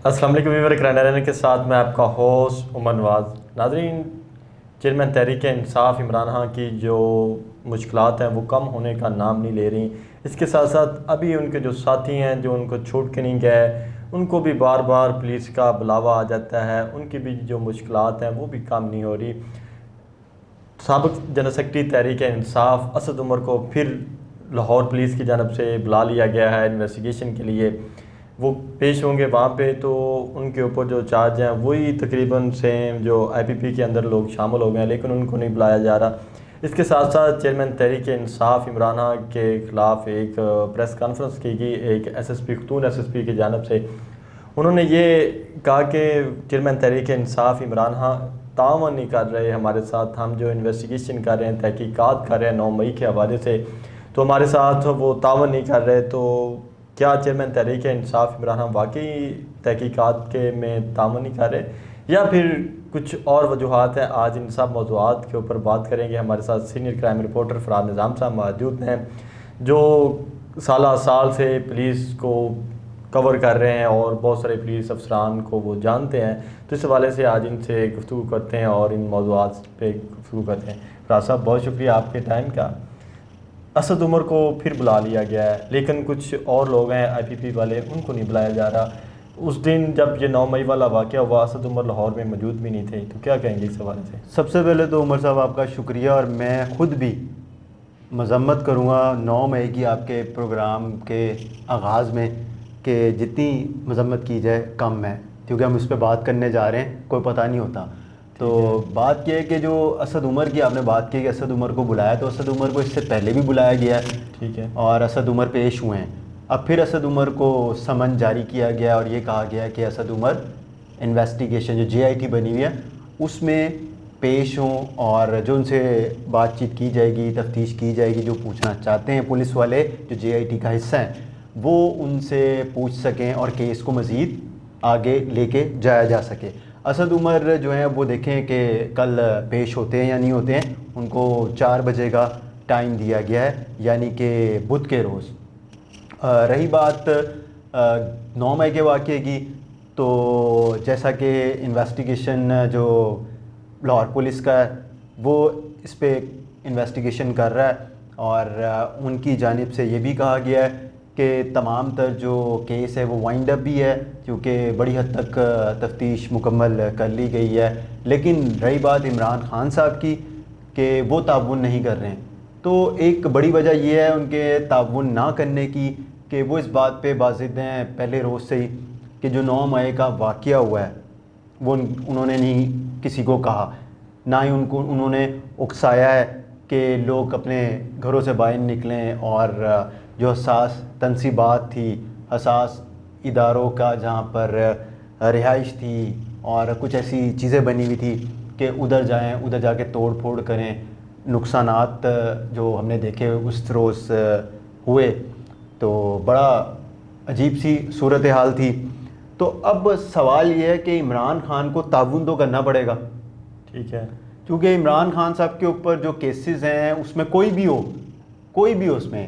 السلام علیکم ویور کرائم کے ساتھ میں آپ کا ہوسٹ عمر نواز۔ ناظرین، چیئرمین تحریک انصاف عمران خان کی جو مشکلات ہیں وہ کم ہونے کا نام نہیں لے رہی۔ اس کے ساتھ ساتھ ابھی ان کے جو ساتھی ہیں جو ان کو چھوڑ کے نہیں گئے، ان کو بھی بار بار پولیس کا بلاوا آ جاتا ہے، ان کی بھی جو مشکلات ہیں وہ بھی کم نہیں ہو رہی۔ سابق جنرل سیکرٹری تحریک انصاف اسد عمر کو پھر لاہور پولیس کی جانب سے بلا لیا گیا ہے انویسٹیگیشن کے لیے۔ وہ پیش ہوں گے وہاں پہ، تو ان کے اوپر جو چارج ہیں وہی تقریباً سیم جو آئی پی پی کے اندر لوگ شامل ہو گئے ہیں، لیکن ان کو نہیں بلایا جا رہا۔ اس کے ساتھ ساتھ چیئرمین تحریک انصاف عمران خان کے خلاف ایک پریس کانفرنس کی گئی ایک ایس ایس پی خاتون ایس ایس پی کی جانب سے۔ انہوں نے یہ کہا کہ چیئرمین تحریک انصاف عمران خان تعاون نہیں کر رہے ہمارے ساتھ، ہم جو انویسٹیگیشن کر رہے ہیں، تحقیقات کر رہے ہیں 9 مئی کے حوالے سے، تو ہمارے ساتھ وہ تعاون نہیں کر رہے۔ تو کیا چیئرمین تحریک انصاف عمران خان واقعی تحقیقات کے میں تعاون نہیں کر رہے، یا پھر کچھ اور وجوہات ہیں؟ آج ان سب موضوعات کے اوپر بات کریں گے۔ ہمارے ساتھ سینئر کرائم رپورٹر فراد نظام صاحب موجود ہیں، جو سالہ سال سے پولیس کو کور کر رہے ہیں اور بہت سارے پولیس افسران کو وہ جانتے ہیں، تو اس حوالے سے آج ان سے گفتگو کرتے ہیں اور ان موضوعات پہ گفتگو کرتے ہیں۔ فراد صاحب، بہت شکریہ آپ کے ٹائم کا۔ اسد عمر کو پھر بلا لیا گیا ہے، لیکن کچھ اور لوگ ہیں آئی پی پی والے، ان کو نہیں بلایا جا رہا۔ اس دن جب یہ 9 مئی والا واقعہ ہوا، اسد عمر لاہور میں موجود بھی نہیں تھے، تو کیا کہیں گے اس حوالے سے؟ سب سے پہلے تو عمر صاحب آپ کا شکریہ، اور میں خود بھی مذمت کروں گا 9 مئی کی آپ کے پروگرام کے آغاز میں کہ جتنی مذمت کی جائے کم ہے، کیونکہ ہم اس پہ بات کرنے جا رہے ہیں، کوئی پتہ نہیں ہوتا۔ تو بات یہ ہے کہ جو اسد عمر کی آپ نے بات کی کہ اسد عمر کو بلایا، تو اسد عمر کو اس سے پہلے بھی بلایا گیا ہے، ٹھیک ہے، اور اسد عمر پیش ہوئے ہیں۔ اب پھر اسد عمر کو سمن جاری کیا گیا اور یہ کہا گیا کہ اسد عمر انویسٹیگیشن جو جے آئی ٹی بنی ہوئی ہے اس میں پیش ہوں، اور جو ان سے بات چیت کی جائے گی، تفتیش کی جائے گی، جو پوچھنا چاہتے ہیں پولیس والے جو جے آئی ٹی کا حصہ ہیں، وہ ان سے پوچھ سکیں اور کیس کو مزید آگے لے کے جایا جا سکے۔ اسد عمر جو ہیں وہ دیکھیں کہ کل پیش ہوتے ہیں یا نہیں ہوتے ہیں، ان کو 4 بجے کا ٹائم دیا گیا ہے، یعنی کہ بدھ کے روز۔ رہی بات 9 مئی کے واقعے کی، تو جیسا کہ انویسٹیگیشن جو لاہور پولیس کا ہے وہ اس پہ انویسٹیگیشن کر رہا ہے، اور ان کی جانب سے یہ بھی کہا گیا ہے کہ تمام تر جو کیس ہے وہ وائنڈ اپ بھی ہے، کیونکہ بڑی حد تک تفتیش مکمل کر لی گئی ہے۔ لیکن رہی بات عمران خان صاحب کی کہ وہ تعاون نہیں کر رہے ہیں، تو ایک بڑی وجہ یہ ہے ان کے تعاون نہ کرنے کی کہ وہ اس بات پہ باضد ہیں پہلے روز سے ہی کہ جو 9 مئی کا واقعہ ہوا ہے وہ انہوں نے نہیں کسی کو کہا، نہ ہی انہوں نے اکسایا ہے کہ لوگ اپنے گھروں سے باہر نکلیں، اور جو حساس تنصیبات تھی، حساس اداروں کا جہاں پر رہائش تھی اور کچھ ایسی چیزیں بنی ہوئی تھی کہ ادھر جائیں، ادھر جا کے توڑ پھوڑ کریں، نقصانات جو ہم نے دیکھے اس روز ہوئے، تو بڑا عجیب سی صورتحال تھی۔ تو اب سوال یہ ہے کہ عمران خان کو تعاون تو کرنا پڑے گا، ٹھیک ہے، کیونکہ عمران خان صاحب کے اوپر جو کیسز ہیں اس میں کوئی بھی ہو اس میں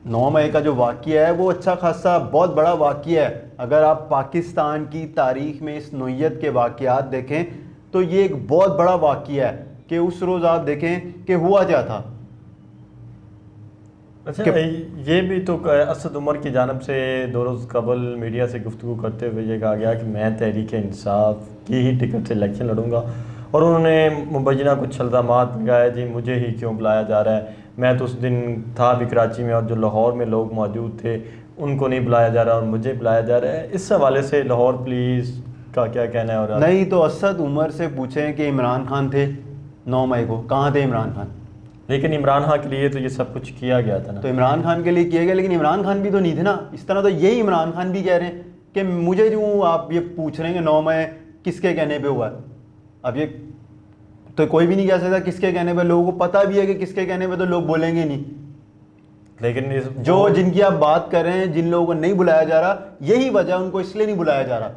9 مئی کا جو واقعہ ہے وہ اچھا خاصا بہت بڑا واقعہ ہے۔ اگر آپ پاکستان کی تاریخ میں اس نوعیت کے واقعات دیکھیں تو یہ ایک بہت بڑا واقعہ ہے کہ اس روز آپ دیکھیں کہ ہوا کیا تھا۔ اچھا، یہ بھی تو اسد عمر کی جانب سے 2 روز قبل میڈیا سے گفتگو کرتے ہوئے یہ کہا گیا کہ میں تحریک انصاف کی ہی ٹکٹ سے الیکشن لڑوں گا، اور انہوں نے مبینہ کچھ الزامات لگائے، جی مجھے ہی کیوں بلایا جا رہا ہے، میں تو اس دن تھا بھی کراچی میں، اور جو لاہور میں لوگ موجود تھے ان کو نہیں بلایا جا رہا اور مجھے بلایا جا رہا ہے۔ اس حوالے سے لاہور پولیس کا کیا کہنا ہے؟ اور نہیں تو اسد عمر سے پوچھیں کہ عمران خان تھے 9 مئی کو، کہاں تھے عمران خان؟ لیکن عمران خان کے لیے تو یہ سب کچھ کیا گیا تھا نا۔ تو عمران خان کے لیے کیا گیا، لیکن عمران خان بھی تو نہیں تھے نا۔ اس طرح تو یہی عمران خان بھی کہہ رہے ہیں کہ مجھے جو آپ یہ پوچھ رہے ہیں کہ 9 مئی کس کے کہنے پہ ہوا ہے، اب یہ تو کوئی بھی نہیں کہہ سکتا کس کے کہنے پہ، لوگوں کو پتہ بھی ہے کہ کس کے کہنے پہ، تو لوگ بولیں گے نہیں۔ لیکن جو جن کی آپ بات کر رہے ہیں، جن لوگوں کو نہیں بلایا جا رہا، یہی وجہ ان کو اس لیے نہیں بلایا جا رہا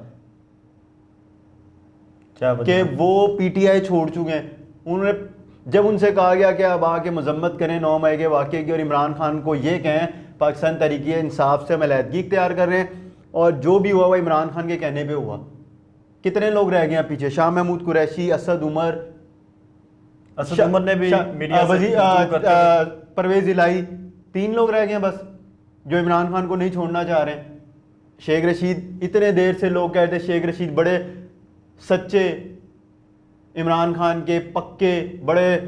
کہ وہ پی ٹی آئی چھوڑ چکے ہیں۔ انہوں نے جب ان سے کہا گیا کہ اب آ کے مذمت کریں 9 مئی کے واقعے کی، اور عمران خان کو یہ کہیں پاکستان تحریک انصاف سے ہم علیحدگی اختیار کر رہے ہیں، اور جو بھی ہوا وہ عمران خان کے کہنے پہ ہوا. کتنے لوگ رہ گئے ہیں پیچھے؟ شاہ محمود قریشی, اسد عمر نے بھی میڈیا پرویز الہی, 3 لوگ رہ گئے ہیں بس جو عمران خان کو نہیں چھوڑنا چاہ رہے ہیں. شیخ رشید, اتنے دیر سے لوگ کہتے شیخ رشید بڑے سچے عمران خان کے پکے بڑے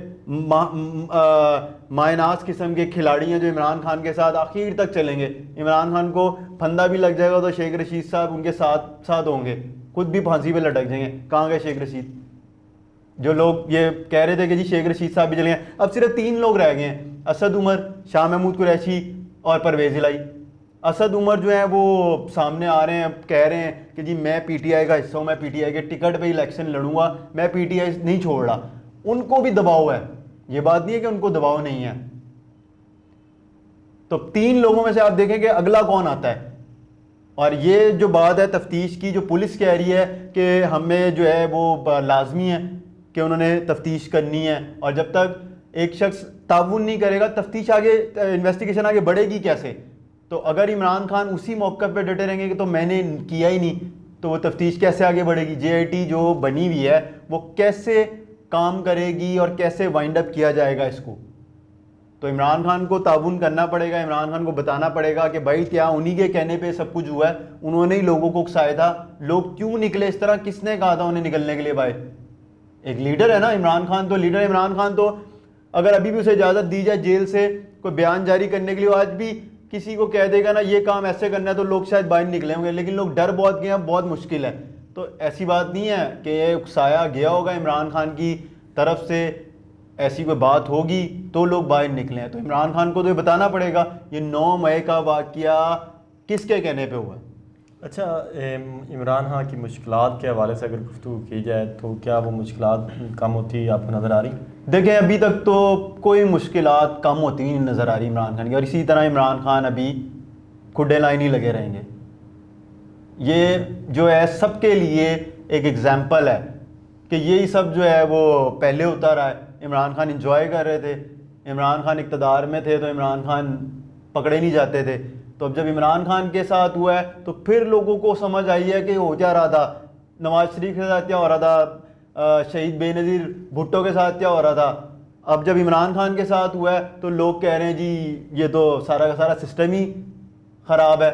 مائناس قسم کے کھلاڑی ہیں جو عمران خان کے ساتھ آخر تک چلیں گے. عمران خان کو پھندا بھی لگ جائے گا تو شیخ رشید صاحب ان کے ساتھ ہوں گے, خود بھی پھانسی پہ لٹک جائیں گے. کہاں گئے شیخ رشید؟ جو لوگ یہ کہہ رہے تھے کہ جی شیخ رشید صاحب بھی چلے گئے, اب صرف 3 لوگ رہ گئے ہیں, اسد عمر, شاہ محمود قریشی اور پرویز الہی. اسد عمر جو ہیں وہ سامنے آ رہے ہیں, کہہ رہے ہیں کہ جی میں پی ٹی آئی کا حصہ ہوں, میں پی ٹی آئی کے ٹکٹ پہ الیکشن لڑوں گا, میں پی ٹی آئی نہیں چھوڑ رہا. ان کو بھی دباؤ ہے, یہ بات نہیں ہے کہ ان کو دباؤ نہیں ہے. تو 3 لوگوں میں سے آپ دیکھیں کہ اگلا کون آتا ہے. اور یہ جو بات ہے تفتیش کی, جو پولیس کہہ رہی ہے کہ ہمیں جو ہے وہ لازمی ہے کہ انہوں نے تفتیش کرنی ہے, اور جب تک ایک شخص تعاون نہیں کرے گا تفتیش آگے, انویسٹیگیشن آگے بڑھے گی کیسے؟ تو اگر عمران خان اسی موقع پہ ڈٹے رہیں گے کہ تو میں نے کیا ہی نہیں, تو وہ تفتیش کیسے آگے بڑھے گی؟ جے آئی ٹی جو بنی ہوئی ہے وہ کیسے کام کرے گی اور کیسے وائنڈ اپ کیا جائے گا اس کو؟ تو عمران خان کو تعاون کرنا پڑے گا, عمران خان کو بتانا پڑے گا کہ بھائی کیا انہی کے کہنے پہ سب کچھ ہوا ہے, انہوں نے ہی لوگوں کو اکسایا تھا, لوگ کیوں نکلے اس طرح, کس نے کہا تھا انہیں نکلنے کے لیے؟ بھائی ایک لیڈر ہے نا عمران خان, تو لیڈر عمران خان تو اگر ابھی بھی اسے اجازت دی جائے جیل سے کوئی بیان جاری کرنے کے لیے, آج بھی کسی کو کہہ دے گا نا یہ کام ایسے کرنا ہے تو لوگ شاید باہر نکلے ہوں گے, لیکن لوگ ڈر بہت گئے ہیں, بہت مشکل ہے. تو ایسی بات نہیں ہے کہ یہ اکسایا گیا ہوگا عمران خان کی طرف سے, ایسی کوئی بات ہوگی تو لوگ باہر نکلے ہیں. تو عمران خان کو تو یہ بتانا پڑے گا یہ 9 مئی کا واقعہ کس کے کہنے پہ ہوا ہے. اچھا, عمران خان کی مشکلات کے حوالے سے اگر گفتگو کی جائے تو کیا وہ مشکلات کم ہوتی آپ کو نظر آ رہی؟ دیکھیں ابھی تک تو کوئی مشکلات کم ہوتی نہیں نظر آ رہی عمران خان کی, اور اسی طرح عمران خان ابھی کھڈے لائن ہی لگے رہیں گے. یہ جو ہے سب کے لیے ایک ایگزامپل ہے کہ یہی سب جو ہے وہ پہلے ہوتا رہا ہے. عمران خان انجوائے کر رہے تھے, عمران خان اقتدار میں تھے تو عمران خان پکڑے نہیں جاتے تھے. تو اب جب عمران خان کے ساتھ ہوا ہے تو پھر لوگوں کو سمجھ آئی ہے کہ ہو کیا رہا تھا, نواز شریف کے ساتھ کیا ہو رہا تھا, شہید بے نظیر بھٹو کے ساتھ کیا ہو رہا تھا. اب جب عمران خان کے ساتھ ہوا ہے تو لوگ کہہ رہے ہیں جی یہ تو سارا کا سارا سسٹم ہی خراب ہے,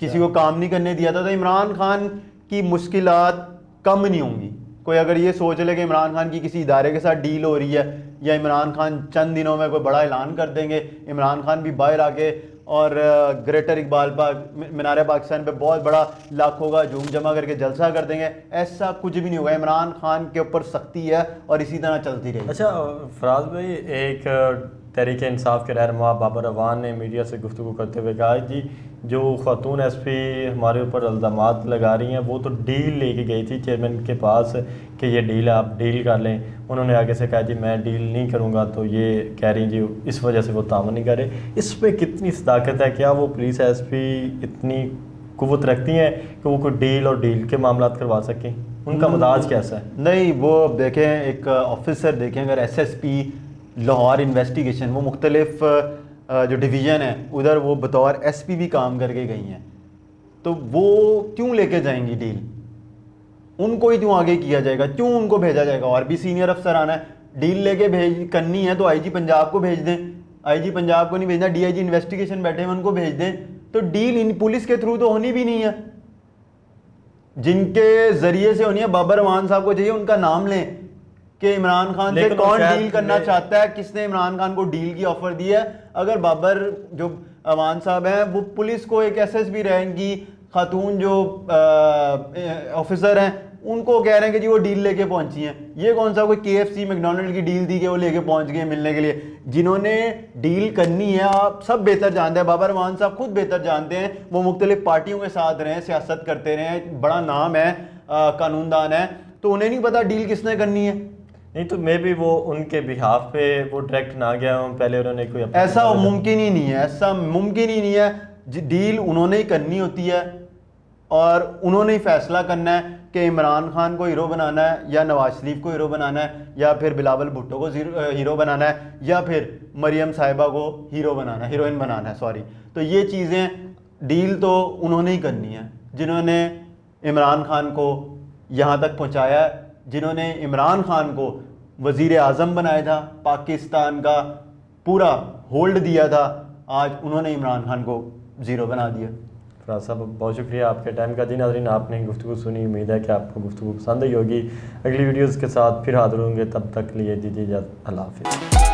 کسی کو کام نہیں کرنے دیا تھا. تو عمران خان کی مشکلات کم نہیں ہوں گی. کوئی اگر یہ سوچ لے کہ عمران خان کی کسی ادارے کے ساتھ ڈیل ہو رہی ہے یا عمران خان چند دنوں میں کوئی بڑا اعلان کر دیں گے, عمران خان بھی باہر آ کے اور گریٹر اقبال پارک مینار پاکستان پہ بہت بڑا لاکھوں کا ہجوم جمع کر کے جلسہ کر دیں گے, ایسا کچھ بھی نہیں ہوگا. عمران خان کے اوپر سختی ہے اور اسی طرح چلتی رہے گی. اچھا فراز بھائی, ایک تحریک انصاف کے رہنما بابر اعوان نے میڈیا سے گفتگو کرتے ہوئے کہا جی جو خاتون ایس پی ہمارے اوپر الزامات لگا رہی ہیں وہ تو ڈیل لے کے گئی تھی چیئرمین کے پاس کہ یہ ڈیل آپ ڈیل کر لیں. انہوں نے آگے سے کہا جی میں ڈیل نہیں کروں گا, تو یہ کہہ رہی جی اس وجہ سے وہ تعاون نہیں کر رہے. اس پہ کتنی صداقت ہے؟ کیا وہ پولیس ایس پی اتنی قوت رکھتی ہیں کہ وہ کوئی ڈیل اور ڈیل کے معاملات کروا سکیں؟ ان کا مزاج کیسا ہے؟ نہیں, وہ دیکھیں ایک آفیسر دیکھیں, اگر S S P Lahore investigation, وہ مختلف جو ڈویژن ہے ادھر وہ بطور ایس پی بھی کام کر کے گئی ہیں, تو وہ کیوں لے کے جائیں گی ڈیل؟ ان کو ہی کیوں آگے کیا جائے گا, کیوں ان کو بھیجا جائے گا؟ اور بھی سینئر افسر آنا ہے, ڈیل لے کے کرنی ہے تو آئی جی پنجاب کو بھیج دیں. آئی جی پنجاب کو نہیں بھیجنا, ڈی آئی جی انویسٹیگیشن بیٹھے ہیں ان کو بھیج دیں. تو ڈیل ان پولیس کے تھرو تو ہونی بھی نہیں ہے, جن کے ذریعے سے ہونی ہے بابر اعوان صاحب کو چاہیے ان کا نام لیں کہ عمران خان سے کون ڈیل کرنا چاہتا ہے, کس نے عمران خان کو ڈیل کی آفر دی ہے. اگر بابر جو اعوان صاحب ہیں وہ پولیس کو ایک ایس ایس پی رہیں گی, خاتون جو آفیسر ہیں ان کو کہہ رہے ہیں کہ جی وہ ڈیل لے کے پہنچی ہیں. یہ کون سا کوئی کے ایف سی میکڈونلڈ کی ڈیل دی کہ وہ لے کے پہنچ گئے ملنے کے لیے؟ جنہوں نے ڈیل کرنی ہے آپ سب بہتر جانتے ہیں, بابر اعوان صاحب خود بہتر جانتے ہیں, وہ مختلف پارٹیوں کے ساتھ رہے ہیں, سیاست کرتے رہے ہیں, بڑا نام ہے, قانون دان ہے, تو انہیں نہیں پتا ڈیل کس نے کرنی ہے. نہیں تو میں بھی وہ ان کے بہاف پہ وہ ڈائریکٹ نہ گیا ہوں, پہلے انہوں نے کوئی ایسا ممکن ہی نہیں ہے, ایسا ممکن ہی نہیں ہے. ڈیل انہوں نے ہی کرنی ہوتی ہے اور انہوں نے ہی فیصلہ کرنا ہے کہ عمران خان کو ہیرو بنانا ہے یا نواز شریف کو ہیرو بنانا ہے یا پھر بلاول بھٹو کو ہیرو بنانا ہے یا پھر مریم صاحبہ کو ہیرو بنانا ہے, ہیروئن بنانا ہے, سوری. تو یہ چیزیں ڈیل تو انہوں نے ہی کرنی ہے جنہوں نے عمران خان کو یہاں تک پہنچایا، جنہوں نے عمران خان کو وزیر اعظم بنایا تھا، پاکستان کا پورا ہولڈ دیا تھا، آج انہوں نے عمران خان کو زیرو بنا دیا۔ فراز صاحب بہت شکریہ آپ کے ٹائم کا۔ ناظرین آپ نے گفتگو سنی، امید ہے کہ آپ کو گفتگو پسند آئی ہوگی۔ اگلی ویڈیوز کے ساتھ پھر حاضر ہوں گے، تب تک لیے دیجیے اجازت، اللہ حافظ۔